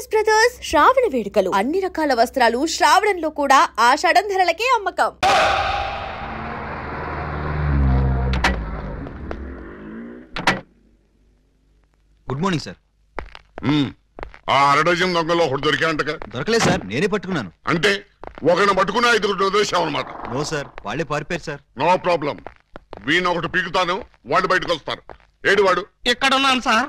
Saris brothers శ్రావణ వేడుకలు అన్ని రకాల వస్త్రాలు శ్రావణంలో కూడా ఆషాఢం ధరలకే అమ్మకం. Good morning sir. ఆ అరడజన్ దొంగలో ఒకటి దొరికాయంటగా? దొరకలేదు సార్, నేనే పట్టుకున్నాను. అంటే ఒకరిని పట్టుకుని 5 వదిలేసావు అనమాట? నో సార్, వాళ్ళే పారిపోయారు సార్. నో ప్రాబ్లం, వీణ్ ఒకటి పీకుతాను, వాళ్ళు బయటకు వస్తారు. ఏడు వాడు? ఇక్కడ ఉన్నాను సార్.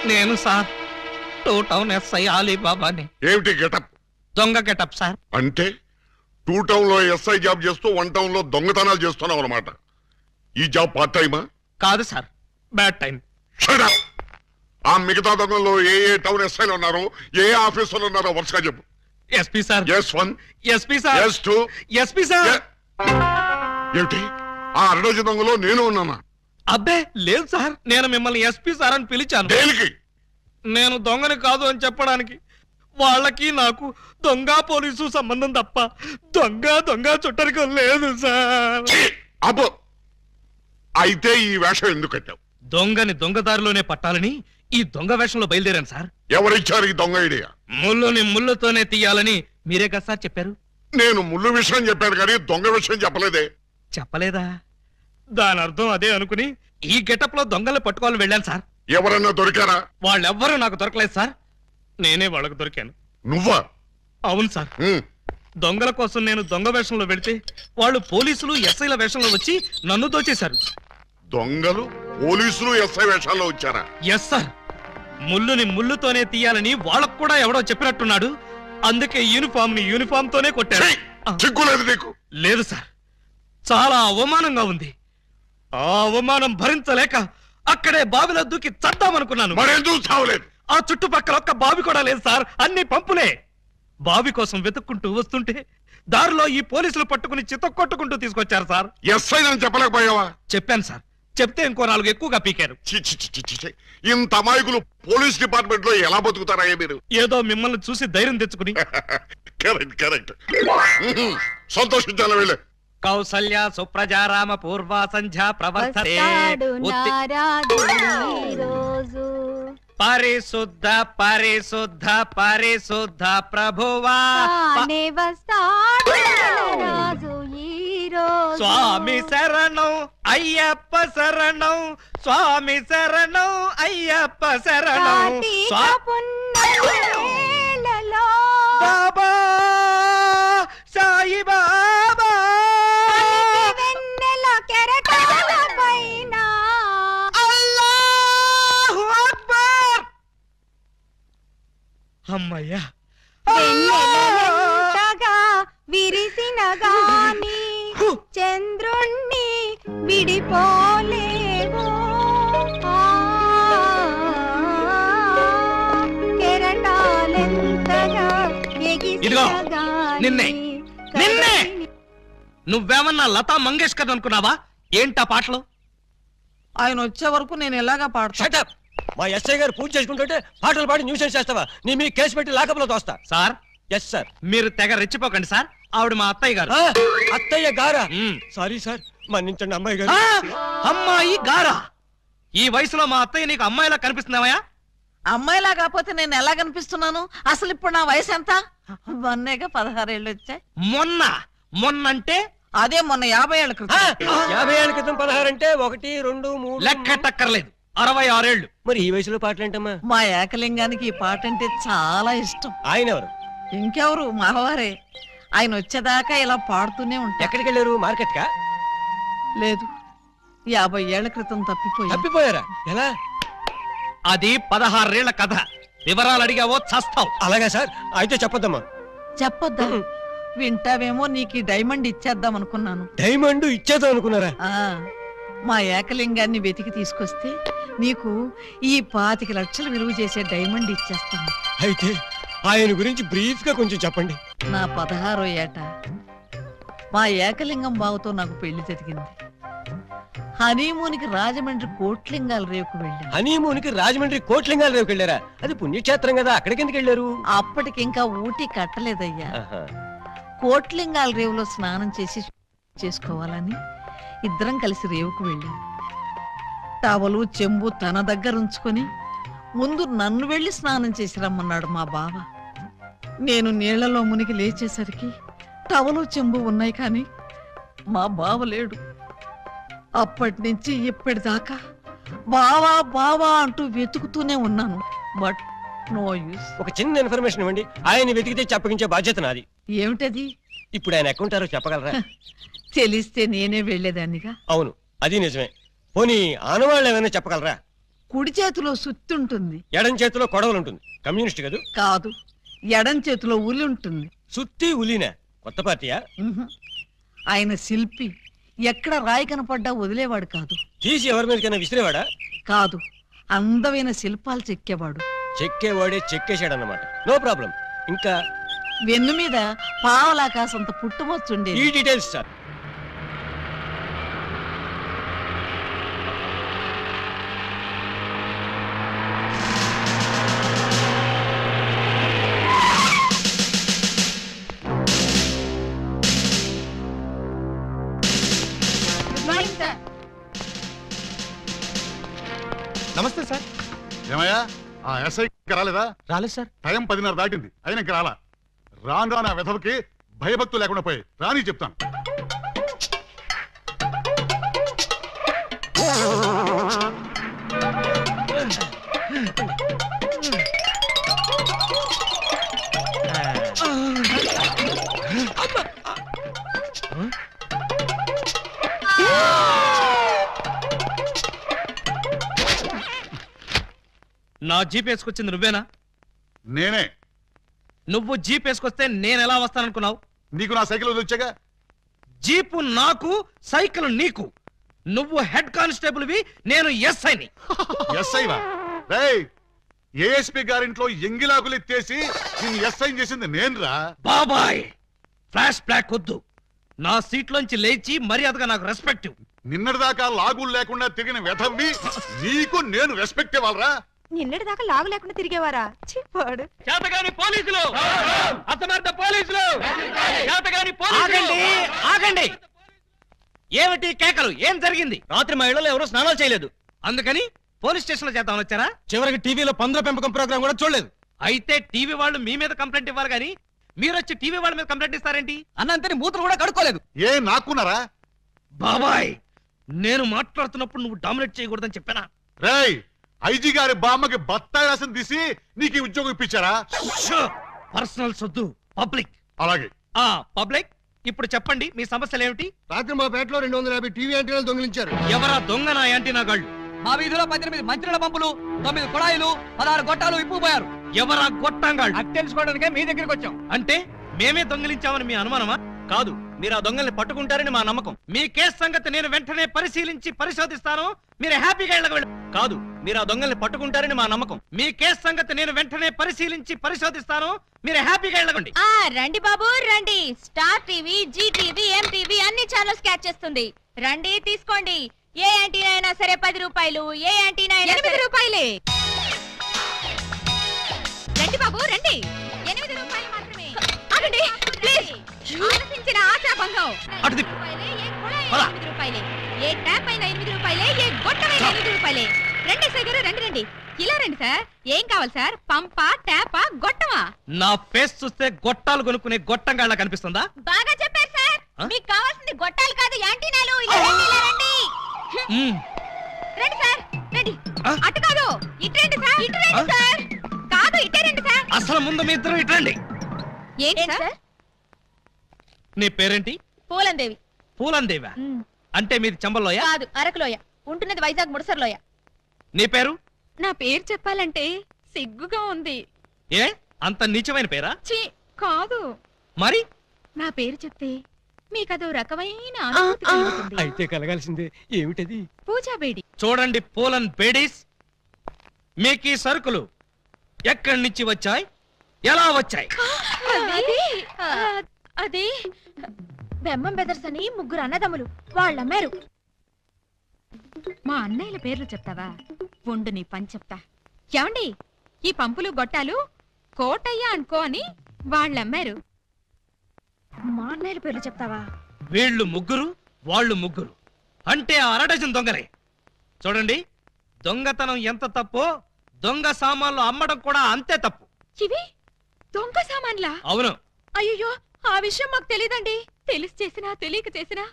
నేను సార్ 2 టౌన్ ఎస్ఐ అలీబాబాని. ఏమిటి గెటప్? దొంగ గెటప్ సార్. అంటే 2 టౌన్ లో ఎస్ఐ జాబ్ చేస్తూ 1 టౌన్ లో దొంగతనాలు చేస్తున్నావు అనమాట. ఈ జాబ్ పార్ట్ టైమా? కాదు sir, bad time. Shut up. ఆ మిగతా దొంగల్లో ఏ టౌన్ ఎస్ఐలు ఉన్నారో, ఏ ఆఫీసర్లు ఉన్నారో వరుసగా చెప్పు. SP sir. S1, SP sir. S2, SP sir. ఏమిటి ఆ అరడజన్ దొంగలో నేను ఉన్నానా? అబ్బే లేదు సార్, నేను మిమ్మల్ని ఎస్పీ సార్ అని పిలిచాను. దేనికి? నేను దొంగని కాదు అని చెప్పడానికి. వాళ్ళకి నాకు దొంగ పోలీసు సంబంధం తప్ప దొంగ చుట్టరికం లేదు సార్. అబ్బో, అయితే ఈ వేషం ఎందుకు కట్టావు? దొంగని దొంగదారిలోనే పట్టాలని ఈ దొంగ వేషంలో బయలుదేరాను సార్. ఎవరిచ్చారు ఈ దొంగ ఐడియా? ముళ్ళుని ముళ్ళుతోనే తీయాలని మీరే కదా సార్ చెప్పారు. నేను ముళ్ళు విషయం చెప్పాను కానీ దొంగ విషయం చెప్పలేదే. చెప్పలేదా? దాని అర్థం అదే అనుకుని ఈ గెటప్ లో దొంగలు పట్టుకోవాలని వెళ్ళాను సార్. ఎవరన్నా దొరికారా? వాళ్ళెవ్వరూ నాకు దొరకలేదు సార్, నేనే వాళ్ళకు దొరికాను. నువ్వా? అవును సార్. దొంగల కోసం నేను దొంగ వేషంలో వెళితే వాళ్ళు పోలీసులు ఎస్ఐల వేషంలో వచ్చి నన్ను దోచేశారు. దొంగలు పోలీసులు ఎస్ఐ వేషాల్లో వచ్చారా? Yes sir. ముళ్ళుని ముళ్ళుతోనే తీయాలని వాళ్ళకు కూడా ఎవడో చెప్పినట్టున్నాడు. అందుకే యూనిఫామ్ తోనే కొట్టారు. చిక్కులేదు నీకు? లేదు సార్, చాలా అవమానంగా ఉంది. ఆ అవమానం భరించలేక అక్కడే బావిలో దూకి చద్దామనుకున్నాను. మరెందుకు చావలేదు? ఆ చుట్టుపక్కల ఒక్క బావి కూడా లేదు సార్, అన్ని పంపులే. బావి కోసం వెతుక్కుంటూ వస్తుంటే దారిలో ఈ పోలీసులు పట్టుకుని చితక్కొట్టుకుంటూ తీసుకొచ్చారు సార్. ఎస్ఐ అని చెప్పలేకపోయావా? చెప్పాను సార్, చెప్తే ఇంకో 4 ఎక్కువగా పీకారు. ఇంత అమాయకులు పోలీస్ డిపార్ట్మెంట్ లో ఎలా బతుకుతారా మీరు? ఏదో మిమ్మల్ని చూసి ధైర్యం తెచ్చుకుని. కరెక్ట్. సంతోషించాలి వెళ్ళే. కౌసల్య సుప్రజారామ పూర్వ సంధ్యా ప్రవర్తతే. పరిశుద్ధ పరిశుద్ధ పరిశుద్ధ ప్రభువా స్వామి శరణం అయ్యప్ప శరణం, స్వామి శరణం అయ్యప్ప శరణం. బాబా సాయి బాబా అల్లాహు అక్బర్. అమ్మయ్యా. విరిసిన గాని చంద్రుణ్ణి విడిపోలేవో, కెరటాలెంతగా ఇదిగో నిన్నే నువ్వేమన్నా లతా మంగేష్కర్ అనుకున్నావా? ఏంటా పాటలు? ఆయన వచ్చే వరకు నేను ఎలాగా పాడతా? మా ఎస్ఐ గారు పూజ చేసుకుంటుంటే పాటలు పాడి న్యూసెన్స్ చేస్తావా? నీ మీ కేసు పెట్టి లాకప్లో తోస్తా. సార్. Yes sir. మీరు తెగ రెచ్చిపోకండి సార్, ఆవిడ మా అత్తయ్య గారు. అత్తయ్య గారా? సారీ సార్, మన్నించండి. అమ్మాయి గారు. అమ్మాయి గారా? ఈ వయసులో మా అత్తయ్య నీకు అమ్మాయిలా కనిపిస్తున్నావా? అమ్మాయిలా కాకపోతే నేను ఎలా కనిపిస్తున్నాను? అసలు ఇప్పుడు నా వయసు ఎంత? మొన్నేగా 16 ఏళ్ళు వచ్చాయి. మొన్నంటే అదే మొన్న 50 ఏళ్ల క్రితం. 50 ఏళ్ల క్రితం 16 అంటే 1, 2, 3 లెక్కటక్కర్లేదు. 66 ఏళ్ళు. మరి ఈ వయసులో పాటలేంటమ్మా? మా ఏకలింగానికి ఈ పాట అంటే చాలా ఇష్టం. ఆయన ఎవరు? ఇంకెవరు, మావారే. ఆయన వచ్చేదాకా ఇలా పాడుతూనే ఉంటా. ఎక్కడికి వెళ్ళారు? మార్కెట్ కా? లేదు, 50 ఏళ్ల క్రితం తప్పిపోయారా? ఎలా? అది 16 ఏళ్ల కథ. వివరాలు అడిగావో చస్తావు. అలాగా సార్, అయితే చెప్పొద్దమ్మా. చెప్పొద్దా? వింటావేమో, నీకు ఈ డైమండ్ ఇచ్చేద్దాం అనుకున్నాను. డైమండ్ ఇచ్చేద్దాం అనుకున్నారా? మా ఏకలింగాన్ని వెతికి తీసుకొస్తే నీకు ఈ 25 లక్షలు విలువ చేసే డైమండ్ ఇచ్చేస్తాను. అయితే ఆయన గురించి బ్రీఫ్ గా కొంచెం చెప్పండి. నా 16వ ఏట మా ఏకలింగం బావతో నాకు పెళ్లి జరిగింది. హనీమూన్కి రాజమండ్రి కోట్లింగాల రేవుకు వెళ్ళారు. హనీమూన్కి రాజమండ్రి కోట్లింగాల రేవుకి వెళ్ళారా? అది పుణ్యక్షేత్రం కదా, అక్కడికి ఎందుకు వెళ్ళారు? అప్పటికి ఇంకా ఊటీ కట్టలేదయ్యా. కోట్లింగాల రేవులో స్నానం చేసుకోవాలని ఇద్దరం కలిసి రేవుకు వెళ్ళాం. టవలు చెంబు తన దగ్గర ఉంచుకొని ముందు నన్ను వెళ్ళి స్నానం చేసి రమ్మన్నాడు మా బావ. నేను నీళ్లలో మునిగి లేచేసరికి టవలు చెంబు ఉన్నాయి కానీ మా బావ లేడు. అప్పటి నుంచి ఇప్పటిదాకా బావా బావా అంటూ వెతుకుతూనే ఉన్నాను. But no use. ఒక చిన్న ఇన్ఫర్మేషన్ ఇవ్వండి, ఆయన వెతికితే చెప్పగించే బాధ్యత నాది. ఏమిటది? ఇప్పుడు ఆయన ఎక్కడుంటారో చెప్పగలరా? తెలిస్తే నేనే వెళ్లేదాన్నిగా. అవును, అది నిజమే. పోనీ ఆనవాళ్ళు ఏమైనా చెప్పగలరా? కుడి చేతిలో సుత్తి ఉంటుంది, ఎడం చేతిలో కొడవలు ఉంటుంది. కమ్యూనిస్ట్ కదూ? కాదు, ఎడం చేతిలో ఉలి ఉంటుంది. సుత్తి ఉలినా? కొత్త పార్టీయా? ఆయన శిల్పి, ఎక్కడ రాయి కనపడ్డా వదిలేవాడు కాదు. తీసి ఎవరి మీదకైనా విసిరేవాడా? కాదు, అందమైన శిల్పాలు చెక్కేవాడు. చెక్కేవాడే చెక్కేశాడన్నమాట. No problem. ఇంకా వెన్ను మీద పావలాకాసంత పుట్టుమొచ్చుండే. ఈ డీటెయిల్స్ సార్. నమస్తే సార్. ఏమయ్యా ఆ ఎస్ఐ రాలేదా? రాలేదు సార్. టైం 10:30 దాటింది, అయినా ఇంకా రాలా. రాను రాను ఆ వెధవకి భయభక్తులు లేకుండా పోయి రాని చెప్తాను. నా జీప్ వేసుకొచ్చింది నువ్వేనా? నేనే. నువ్వు జీప్ వేసుకొస్తే నేను ఎలా వస్తాననుకున్నావు? నీకు నా సైకిల్ వచ్చాగా. జీపు నాకు, సైకిల్ నీకు. నువ్వు హెడ్ కానిస్టేబుల్ వి, నేను ఎస్ఐని. ఎస్ఐవా? రేయ్, ఏఎస్పీ గారింట్లో ఎంగిలాకులు ఎత్తేసి నిన్ను ఎస్ఐ చేసింది నేనురా. బాబాయ్, ఫ్లాష్ బ్లాక్ వద్దు. నా సీట్లోంచి లేచి మర్యాదగా నాకు రెస్పెక్ట్. నిన్నటిదాకా లాగులు లేకుండా తిరిగిన వెధవ్వి నీకు నేను రెస్పెక్ట్ ఇవ్వాలరా? నిన్నటి దాకా లాగు లేకుండా తిరిగేవారా? చిప్పాడు. చేతగాని పోలీసులు, అసమర్థ పోలీసులు, చేతగాని పోలీసులు. ఆగండి. ఏమిటి కేకలు? ఏం జరిగింది? రాత్రి మా ఇళ్లలో ఎవరూ స్నానాలు చేయలేదు. అందుకని పోలీస్ స్టేషన్ లో చేద్దామని వచ్చారా? చివరికి టీవీలో పందుల పెంపకం ప్రోగ్రామ్ కూడా చూడలేదు. అయితే టీవీ వాళ్ళు మీ మీద కంప్లైంట్ ఇవ్వాలి గానీ మీరు వచ్చి టీవీ వాళ్ళ మీద కంప్లైంట్ ఇస్తారేంటి? అన్నంతని మూతలు కూడా కడుక్కోలేదు. ఏ నాకున్నారా? బాబాయ్, నేను మాట్లాడుతున్నప్పుడు నువ్వు డామినేట్ చేయకూడదని చెప్పానా? రేయ్, ఐజీ గారి బామ్మకి బత్తాయి రసం తీసి నీకు ఈ ఉద్యోగం ఇప్పించారా? పర్సనల్ సొద్దు, పబ్లిక్. అలాగే. పబ్లిక్, ఇప్పుడు చెప్పండి మీ సమస్యలు ఏమిటి? రాత్రి మా పేటలో 250 టీవీ యాంటీనాలు దొంగిలించారు. ఎవరా దొంగ? నా యాంటీనా గాళ్ళు. మా వీధిలో 18 మంత్రుల పంపులు, 9 కుళాయిలు, 16 గొట్టాలు ఇప్పుకుపోయారు. ఎవరా గొట్టంగాళ్ళు? అది తెలుసుకోవడానికే మీ దగ్గరికి వచ్చాం. అంటే మేమే దొంగిలించామని మీ అనుమానమా? కాదు, మీరు ఆ దొంగల్ని పట్టుకుంటారని మా నమ్మకం. మీ కేసు సంగతి నేను వెంటనే పరిశీలించి పరిశోధిస్తాను. మీరు హ్యాపీగా ఇళ్ళకి వెళ్ళండి. కాదు, మీరు ఆ దొంగల్ని పట్టుకుంటారని మా నమ్మకం. మీ కేసు సంగతి నేను వెంటనే పరిశీలించి పరిశోధిస్తాను. మీరు హ్యాపీగా వెళ్ళండి. రండి బాబు రండి. Star TV, Zee TV, MTV అన్ని ఛానల్స్ క్యాచ్ చేస్తుంది. రండి తీసుకోండి. ఏ యాంటీనా అయినా సరే 10 రూపాయలు, ఏ యాంటీనా అయినా 8 రూపాయలే. రండి బాబు రండి. 8 రూపాయలు మాత్రమే. ఆగండి ప్లీజ్. ఆలోచించిన ఆశాభంగం. అటు తిప్పు. ఏ 8 రూపాయలే, ఏ ట్యాప్ అయినా 8 రూపాయలే, ఏ గొట్టమైనా 8 రూపాయలే. రండి సార్ గారు, రండి రండి. ఇలా రండి సార్. ఏం కావాలి సార్? పంపా, ట్యాపా, గొట్టమా? నా ఫేస్ చూస్తే గొట్టాలు కొనుక్కునే గొట్టంగాళ్ళ కనిపిస్తుందా? బాగా చెప్పారు సార్. మీకు కావాల్సింది గొట్టాలు కాదు, యాంటీనాలు. ఇలా రండి, ఇలా రండి. రండి సార్, రండి. అటు కాదు, ఇటు రండి సార్. ఇటు రండి సార్. కాదు, ఇటే రండి సార్. అసలు ముందు మీ ఇద్దరు ఇటండి. ఏంటి సార్? నీ పేరేంటి? పూలందేవి. పూలందేవా? అంటే మీది చంబల్లోయ? కాదు, అరకులోయ. ఉంటున్నది వైజాగ్ ముడసర్లోయ. నీ పేరు? నా పేరు చెప్పాలంటే సిగ్గుగా ఉంది. ఏ అంత నీచమైన పేరా? ఛీ, కాదు. మరి నా పేరు చెప్తే మీకదో రకమైన అనుభూతి కలుగుతుంది. అయితే కలగాల్సిందే. ఏమిటది? పూజా బేడి. చూడండి పూలన్ బేడీస్, మీకు ఈ సరుకులు ఎక్కడి నుంచి వచ్చాయి, ఎలా వచ్చాయి? అది బెమ్మం బెదర్స్ అని 3 అన్నదమ్ములు, వాళ్ళమ్మారు. మా అన్నయ్యల పేర్లు చెప్తావా? ఉండు నీ పని చెప్తా. ఏమండి, ఈ పంపులు గొట్టాలు కోటయ్య అనుకో అని వాళ్ళమ్మారు. మా అన్నయ్య పేర్లు చెప్తావా? వీళ్ళు ముగ్గురు, వాళ్ళు ముగ్గురు, అంటే 1/2 డజన్ దొంగలే. చూడండి, దొంగతనం ఎంత తప్పో దొంగ సామాన్లు అమ్మడం కూడా అంతే తప్పు. ఇవి దొంగ సామాన్లా? అవును. అయ్యో, ఆ విషయం మాకు తెలియదండి. తెలిసి చేసినా తెలియక చేసినా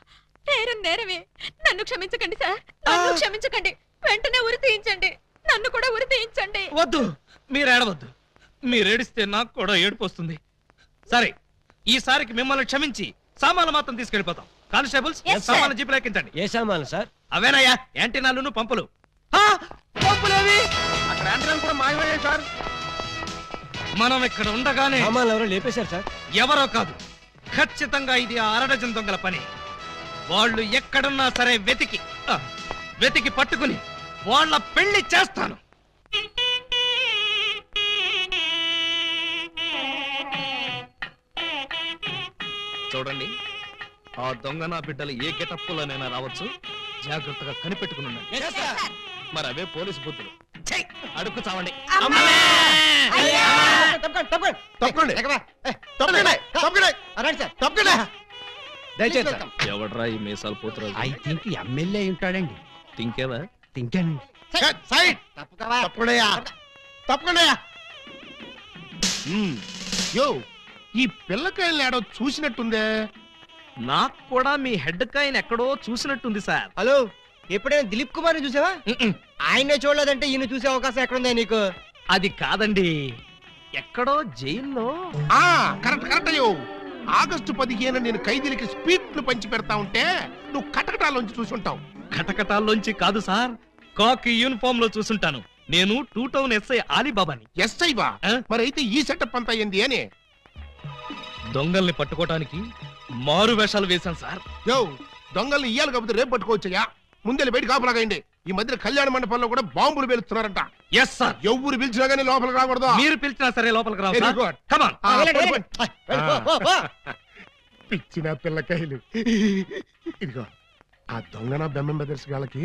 నేరం నేరమే. నన్ను క్షమించకండి సార్, నన్ను క్షమించకండి. వెంటనే ఉరి తీయించండి, నన్ను కూడా ఉరి తీయించండి. వద్దు, మీరు ఏడవద్దు. మీరేడిస్తే నాకు కూడా ఏడుపు వస్తుంది. సరే, ఈసారికి మిమ్మల్ని క్షమించి సామాన్లు మాత్రం తీసుకెళ్ళిపోతాం. కానిస్టేబుల్స్, సామాన్లు జీపులో ఎక్కించండి. ఏ సామాన్లు సార్? అవేనయ్యా, యాంటీనాలు, పంపులు. పంపులేవి? అక్కడ యాంటీనాలు కూడా మాయమయ్యాయి సార్. మనం ఇక్కడ ఉండగానే సామాన్లు ఎవరో లేపేశారు సార్. ఎవరో కాదు, ఖచ్చితంగా ఇది 1/2 డజన్ దొంగల పని. వాళ్ళు ఎక్కడున్నా సరే వెతికి పట్టుకుని వాళ్ళ పెళ్లి చేస్తాను. చూడండి, ఆ దొంగ నా బిడ్డలు ఏ గెటప్పులోనైనా రావచ్చు. జాగ్రత్తగా కనిపెట్టుకుని ఉండండి. మరి అవే పోలీసు బుద్ధులు. అడుక్కు చావండి. ఎవడ్రా ఈ మీసాలు పోతురా? ఐ థింక్ ఎమ్మెల్యే ఉంటాడండి. తింకేవా? తింటానండి. యో, ఈ పిల్లకాయలు ఏడో చూసినట్టుందే. నాకు కూడా మీ హెడ్ కాయని ఎక్కడో చూసినట్టుంది సార్. హలో, ఎప్పుడైనా దిలీప్ కుమార్ చూసావా? ఆయనే చూడలేదంటే ఈయన చూసే అవకాశం ఎక్కడుందా నీకు? అది కాదండి, ఎక్కడో జైల్లో. కరెక్ట్ అయ్యో. ఆగస్టు 15 నేను ఖైదీలకి స్పీట్లు పంచి పెడతా ఉంటే నువ్వు కటకటాల్లోంచి చూసుంటావు. కటకటాల్లోంచి కాదు సార్, కాకి యూనిఫామ్ లో చూసుంటాను. నేను 2 టౌన్ ఎస్ఐ ఆలీబాబాని. ఎస్ఐవా? మరి అయితే ఈ సెటప్ అంతా ఏంది అని? దొంగల్ని పట్టుకోవటానికి మారు వేషాలు వేశాను సార్. యో, దొంగల్ని ఇయ్యాలి కాకపోతే రేపు పట్టుకోవచ్చయ్యా. ముందే బయట కాపలాగండి. ఈ మధ్య కళ్యాణ మండపంలో కూడా బాంబులు పేలుస్తున్నారంట. Yes sir. ఎవరు పిలిచినా గానీ లోపలికి రాకూడదు. మీరు పిలిచినా సరే లోపలికి రావు. Very good. Come on. పిచ్చిన పిల్లకాయలు. ఇదిగో, ఆ దొంగన బెమ్మం బెదర్స్ గాళ్ళకి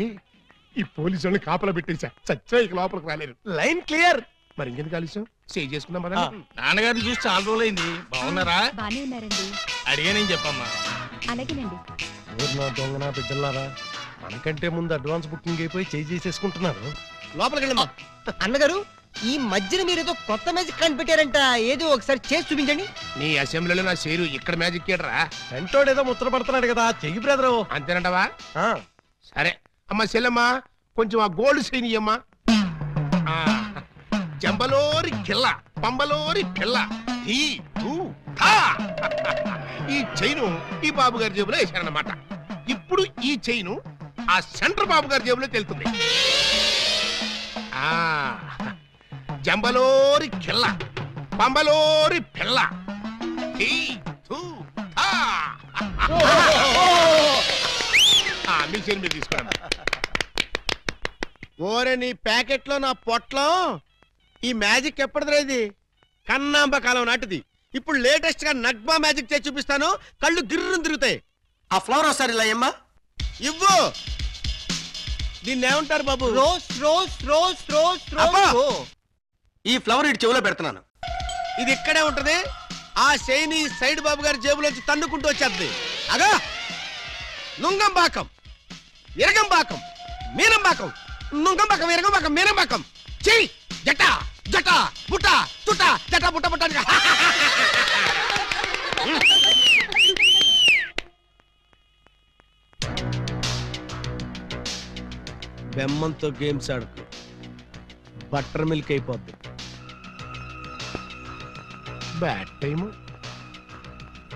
ఈ పోలీసు వాళ్ళని కాపలా పెట్టేశా. చచ్చా ఇక లోపలికి రాలేరు. Line clear. మరి ఇంకెందుకు ఆలస్యం? సేవ్ చేసుకుందాం కదా. నాన్నగారిని చూసి చాలా రోజులైంది. బాగున్నారా? బానే ఉన్నారండి. అడిగానేం చెప్పమ్మా. అలాగేనండి. నా దొంగన బిడ్డలారా, మనకంటే ముందు అడ్వాన్స్ బుకింగ్ అయిపోయి చేసేసుకుంటున్నారు. లోపలికి వెళ్ళమ్మా. అన్నగారు, ఈ మధ్యన మీరు ఏదో కొత్త మ్యాజిక్ కనిపెట్టారంట. ఏదో ఒకసారి చేసి చూపించండి. నీ అసెంబ్లీలో నా షేరు ఇక్కడ మ్యాజిక్ ఏడరా? వెంటోడు ఏదో ముచ్చట పడుతున్నాడు కదా, చెయ్యి బ్రదరు. అంతేనంటవా? సరే అమ్మా చెల్లమ్మా, కొంచెం ఆ గోల్డ్ చైన్ ఇయ్యమ్మా. జంబలోరి కిల్ల, పంబలోరి పిల్ల. ఈ చైను ఈ బాబు గారి జేబులో వేశారన్నమాట. ఇప్పుడు ఈ చైను ఆ సెంటర్ బాబు గారి జేబులో తెలుతుంది. జంబలోరి కిల్ల, పంబలోరి పిల్ల. మీ చైన్ మీరు తీసుకోండి. ఓరే, నీ ప్యాకెట్ లో నా పొట్లో ఈ మ్యాజిక్ ఎప్పటిదిరా? ఇది కన్నాంబ కాలం నాటిది. ఇప్పుడు లేటెస్ట్ గా నగ్మా మ్యాజిక్ చేసి చూపిస్తాను. కళ్ళు గిర్రును తిరుగుతాయి. ఆ ఫ్లవర్ ఒకసారి ఇలా అమ్మా. ఇవ్వు. దీన్ని ఏమంటారు బాబు? Rose rose rose rose rose. ఈ ఫ్లవర్ ఇటు చెవులో పెడుతున్నాను. ఇది ఇక్కడే ఉంటది. ఆ శైని సైడ్ బాబు గారి జేబులోంచి తన్నుకుంటూ వచ్చేది. అగా నుంగంబాకం, ఇరగంబాకం, మీనంబాకం, నుంగంబాకం, ఇరగంబాకం, మీనంబాకం. చెయ్యి జట జట బుట్ట చుట్ట జట బుట్ట బుట్ట. బెమ్మంతో గేమ్స్ ఆడుకో, బటర్ మిల్క్ అయిపోద్ది. Bad time.